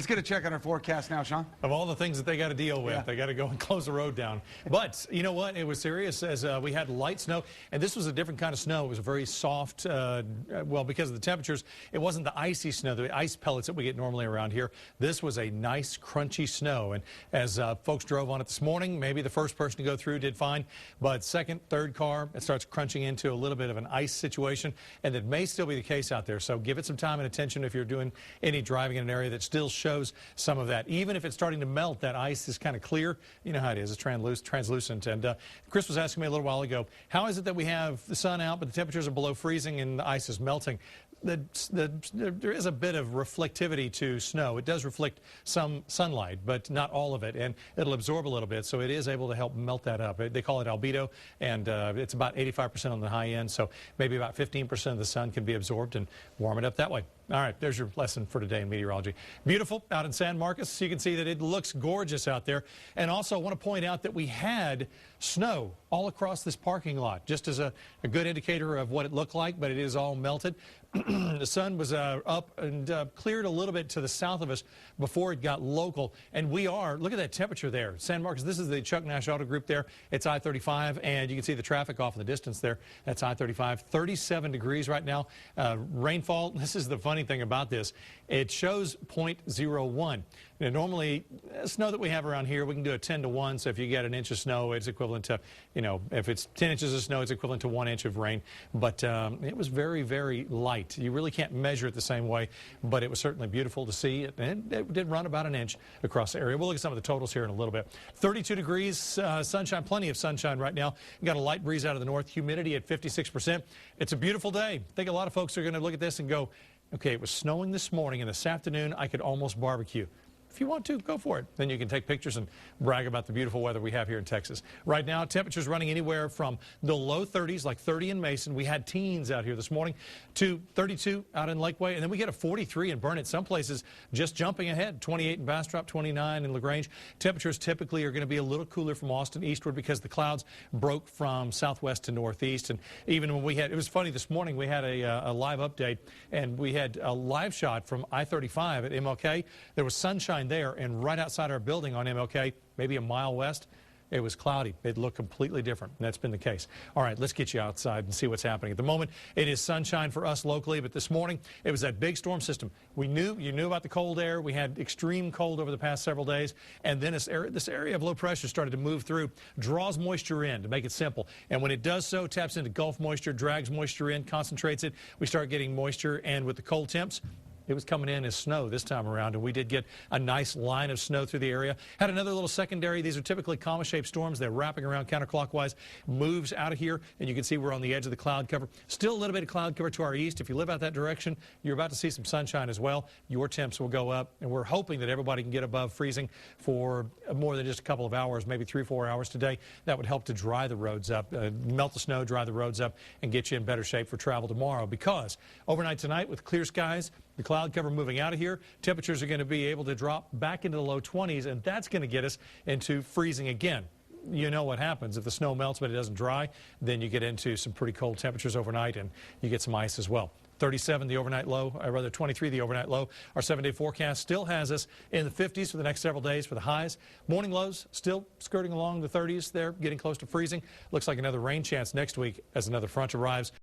Let's get a check on our forecast now, Sean. Of all the things that they got to deal with, they got to go and close the road down. But you know what? It was serious as we had light snow, and this was a different kind of snow. It was a very soft, well, because of the temperatures, it wasn't the icy snow, the ice pellets that we get normally around here. This was a nice, crunchy snow. And as folks drove on it this morning, maybe the first person to go through did fine, but second, third car, it starts crunching into a little bit of an ice situation, and that may still be the case out there. So give it some time and attention if you're doing any driving in an area that still shows some of that. Even if it's starting to melt, that ice is kind of clear. You know how it is. It's translucent. And Chris was asking me a little while ago, how is it that we have the sun out, but the temperatures are below freezing and the ice is melting? There is a bit of reflectivity to snow. It does reflect some sunlight, but not all of it, and it'll absorb a little bit, so it is able to help melt that up. They call it albedo, and it's about 85% on the high end, so maybe about 15% of the sun can be absorbed and warm it up that way. All right, there's your lesson for today in meteorology. Beautiful out in San Marcos. You can see that it looks gorgeous out there. And also I want to point out that we had snow all across this parking lot, just as a good indicator of what it looked like, but it is all melted. The sun was up and cleared a little bit to the south of us before it got local. And we are, look at that temperature there. San Marcos, this is the Chuck Nash Auto Group there. It's I-35, and you can see the traffic off in the distance there. That's I-35, 37 degrees right now. Rainfall, this is the funny thing about this. It shows 0.01. Now, normally, snow that we have around here, we can do a 10 to 1. So if you get an inch of snow, it's equivalent to, you know, if it's 10 inches of snow, it's equivalent to 1 inch of rain. But it was very, very light. You really can't measure it the same way, but it was certainly beautiful to see. It did run about an inch across the area. We'll look at some of the totals here in a little bit. 32 degrees, sunshine, plenty of sunshine right now. We've got a light breeze out of the north, humidity at 56%. It's a beautiful day. I think a lot of folks are going to look at this and go, okay, it was snowing this morning, and this afternoon I could almost barbecue. If you want to, go for it. Then you can take pictures and brag about the beautiful weather we have here in Texas. Right now, temperatures running anywhere from the low 30s, like 30 in Mason. We had teens out here this morning, to 32 out in Lakeway. And then we get a 43 in Burnett. Some places just jumping ahead. 28 in Bastrop, 29 in LaGrange. Temperatures typically are going to be a little cooler from Austin eastward because the clouds broke from southwest to northeast. And even when we had, it was funny this morning, we had a live update, and we had a live shot from I-35 at MLK. There was sunshine there, and right outside our building on MLK, maybe a mile west, it was cloudy. It looked completely different, and that's been the case. All right, let's get you outside and see what's happening. At the moment, it is sunshine for us locally, but this morning, it was that big storm system. You knew about the cold air. We had extreme cold over the past several days, and then this area of low pressure started to move through, draws moisture in, to make it simple. And when it does so, taps into Gulf moisture, drags moisture in, concentrates it. We start getting moisture, and with the cold temps, it was coming in as snow this time around, and we did get a nice line of snow through the area. Had another little secondary. These are typically comma-shaped storms. They're wrapping around counterclockwise, moves out of here, and you can see we're on the edge of the cloud cover. Still a little bit of cloud cover to our east. If you live out that direction, you're about to see some sunshine as well. Your temps will go up, and we're hoping that everybody can get above freezing for more than just a couple of hours, maybe 3 or 4 hours today. That would help to dry the roads up, melt the snow, dry the roads up, and get you in better shape for travel tomorrow, because overnight tonight with clear skies, the cloud cover moving out of here, temperatures are going to be able to drop back into the low 20s, and that's going to get us into freezing again. You know what happens if the snow melts but it doesn't dry, then you get into some pretty cold temperatures overnight, and you get some ice as well. 37 the overnight low, or rather 23 the overnight low. Our 7-day forecast still has us in the 50s for the next several days for the highs. Morning lows still skirting along the 30s there, getting close to freezing. Looks like another rain chance next week as another front arrives.